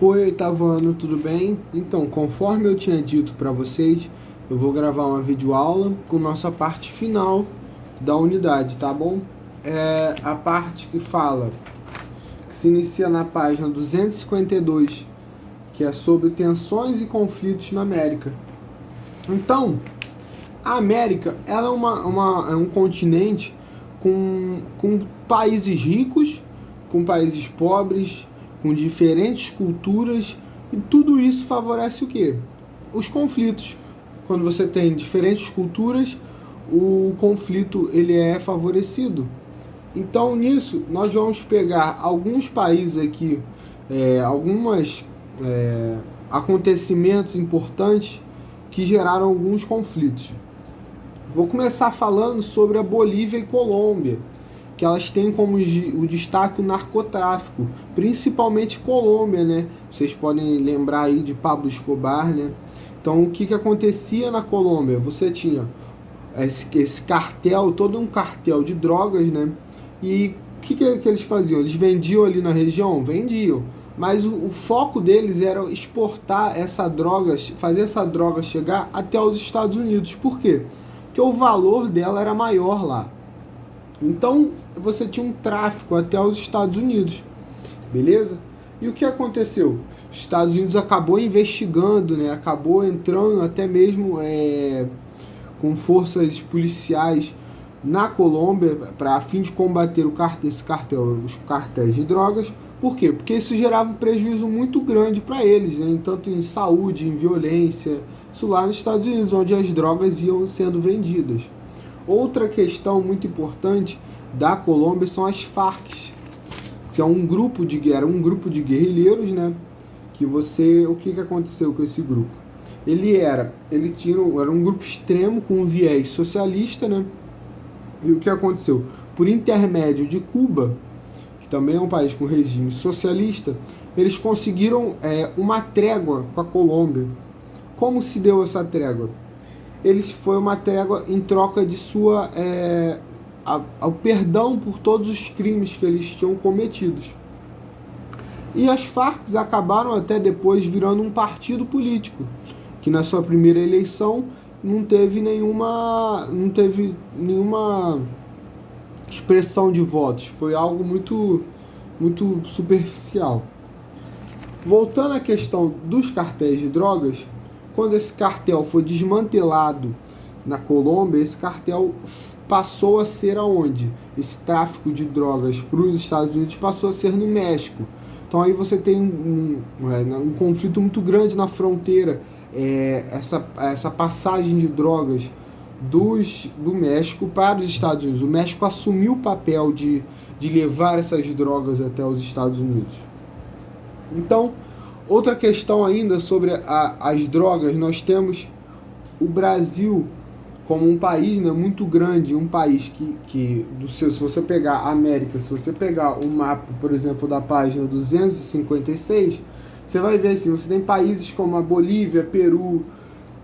Oi, oitavo ano, tudo bem? Então, conforme eu tinha dito para vocês, eu vou gravar uma videoaula com nossa parte final da unidade, tá bom? É a parte que fala, que se inicia na página 252, que é sobre tensões e conflitos na América. Então, a América ela é um continente com países ricos, com países pobres, com diferentes culturas, e tudo isso favorece o quê? Os conflitos. Quando você tem diferentes culturas, o conflito ele é favorecido. Então nisso nós vamos pegar alguns países aqui, algumas acontecimentos importantes que geraram alguns conflitos. Vou começar falando sobre a Bolívia e Colômbia, que elas têm como o destaque o narcotráfico, principalmente Colômbia, né? Vocês podem lembrar aí de Pablo Escobar, né? Então, o que acontecia na Colômbia? Você tinha esse cartel, todo um cartel de drogas, né? E o que eles faziam? Eles vendiam ali na região? Vendiam. Mas o foco deles era exportar essa droga, fazer essa droga chegar até os Estados Unidos. Por quê? Porque o valor dela era maior lá. Então você tinha um tráfico até os Estados Unidos, beleza? E o que aconteceu? Os Estados Unidos acabou investigando, né? Acabou entrando até mesmo com forças policiais na Colômbia para a fim de combater esse cartel, os cartéis de drogas. Por quê? Porque isso gerava um prejuízo muito grande para eles, né? Tanto em saúde, em violência, isso lá nos Estados Unidos, onde as drogas iam sendo vendidas. Outra questão muito importante da Colômbia são as Farc, que é era um grupo de guerrilheiros, né? O que aconteceu com esse grupo? Era um grupo extremo com um viés socialista, né? E o que aconteceu? Por intermédio de Cuba, que também é um país com regime socialista, eles conseguiram uma trégua com a Colômbia. Como se deu essa trégua? Foi uma trégua em troca de ao perdão por todos os crimes que eles tinham cometidos. E as Farc acabaram até depois virando um partido político, que na sua primeira eleição não teve nenhuma expressão de votos, foi algo muito superficial. Voltando à questão dos cartéis de drogas, quando esse cartel foi desmantelado na Colômbia, esse cartel passou a ser aonde? Esse tráfico de drogas para os Estados Unidos passou a ser no México. Então aí você tem um conflito muito grande na fronteira, essa passagem de drogas do México para os Estados Unidos. O México assumiu o papel de levar essas drogas até os Estados Unidos. Então, outra questão ainda sobre as drogas, nós temos o Brasil como um país, né, muito grande, um país se você pegar a América, se você pegar o mapa, por exemplo, da página 256, você vai ver assim, você tem países como a Bolívia, Peru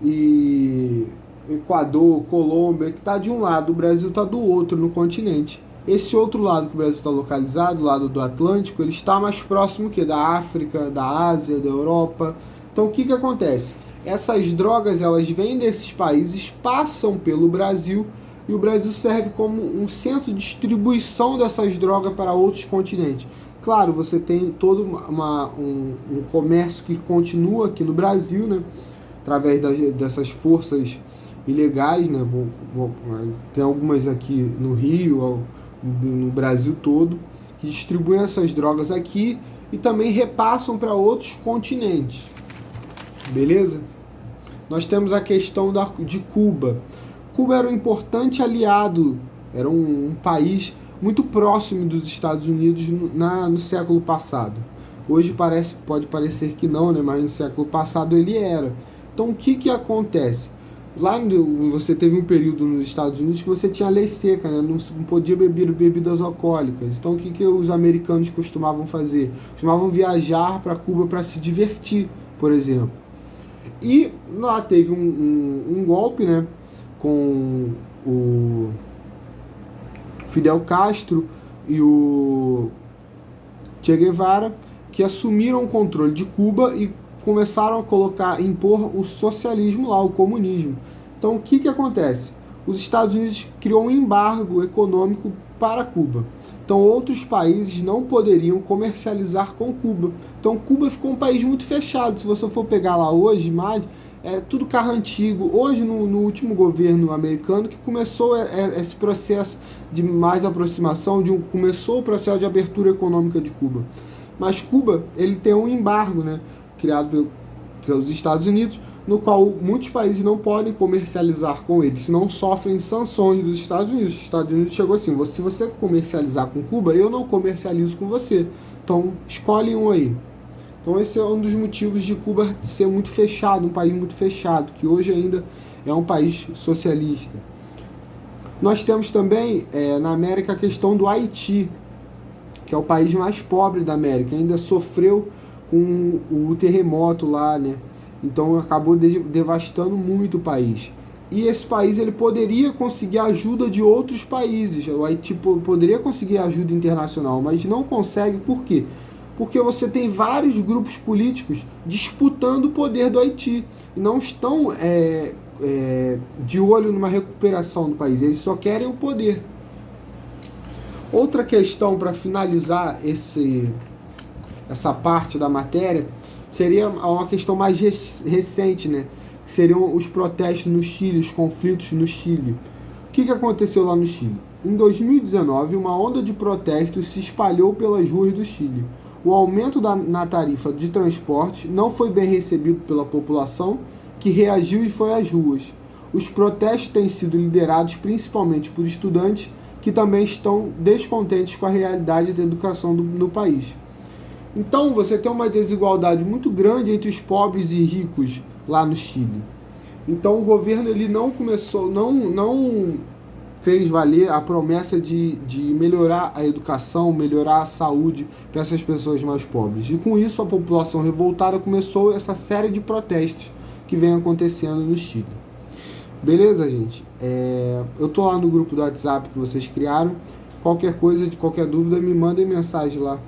e Equador, Colômbia, que está de um lado, o Brasil está do outro no continente. Esse outro lado que o Brasil está localizado, o lado do Atlântico, ele está mais próximo que da África, da Ásia, da Europa. Então o que acontece? Essas drogas elas vêm desses países, passam pelo Brasil e o Brasil serve como um centro de distribuição dessas drogas para outros continentes. Claro, você tem todo um comércio que continua aqui no Brasil, né, através dessas forças ilegais, né, tem algumas aqui no Rio, no Brasil todo, que distribuem essas drogas aqui e também repassam para outros continentes. Beleza? Nós temos a questão de Cuba. Cuba era um importante aliado, era um país muito próximo dos Estados Unidos no século passado. Hoje pode parecer que não, né? Mas no século passado ele era. Então o que acontece? Lá você teve um período nos Estados Unidos que você tinha lei seca, né? Não podia beber bebidas alcoólicas. Então o que os americanos costumavam fazer? Costumavam viajar para Cuba para se divertir, por exemplo. E lá teve um golpe, né, com o Fidel Castro e o Che Guevara, que assumiram o controle de Cuba e começaram a impor o socialismo lá, o comunismo. Então o que acontece? Os Estados Unidos criou um embargo econômico para Cuba. Então outros países não poderiam comercializar com Cuba. Então Cuba ficou um país muito fechado. Se você for pegar lá hoje, mais é tudo carro antigo. Hoje, no último governo americano, que começou esse processo de mais aproximação, começou o processo de abertura econômica de Cuba. Mas Cuba, ele tem um embargo, né, criado pelos Estados Unidos, no qual muitos países não podem comercializar com ele, senão sofrem sanções dos Estados Unidos. Os Estados Unidos chegou assim: se você comercializar com Cuba, eu não comercializo com você. Então, escolhe um aí. Então, esse é um dos motivos de Cuba ser muito fechado, um país muito fechado, que hoje ainda é um país socialista. Nós temos também, na América, a questão do Haiti, que é o país mais pobre da América, ainda sofreu com o terremoto lá, né? Então acabou devastando muito o país. E esse país ele poderia conseguir ajuda de outros países. O Haiti poderia conseguir ajuda internacional, mas não consegue. Por quê? Porque você tem vários grupos políticos disputando o poder do Haiti e não estão de olho numa recuperação do país. Eles só querem o poder. Outra questão para finalizar essa parte da matéria seria uma questão mais recente, né? Que seriam os protestos no Chile, os conflitos no Chile. O que aconteceu lá no Chile? Em 2019, uma onda de protestos se espalhou pelas ruas do Chile. O aumento na tarifa de transporte não foi bem recebido pela população, que reagiu e foi às ruas. Os protestos têm sido liderados principalmente por estudantes que também estão descontentes com a realidade da educação no país. Então você tem uma desigualdade muito grande entre os pobres e ricos lá no Chile. Então o governo ele não fez valer a promessa de melhorar a educação, melhorar a saúde para essas pessoas mais pobres. E com isso a população revoltada começou essa série de protestos que vem acontecendo no Chile. Beleza, gente? Eu tô lá no grupo do WhatsApp que vocês criaram. Qualquer coisa, qualquer dúvida, me mandem mensagem lá.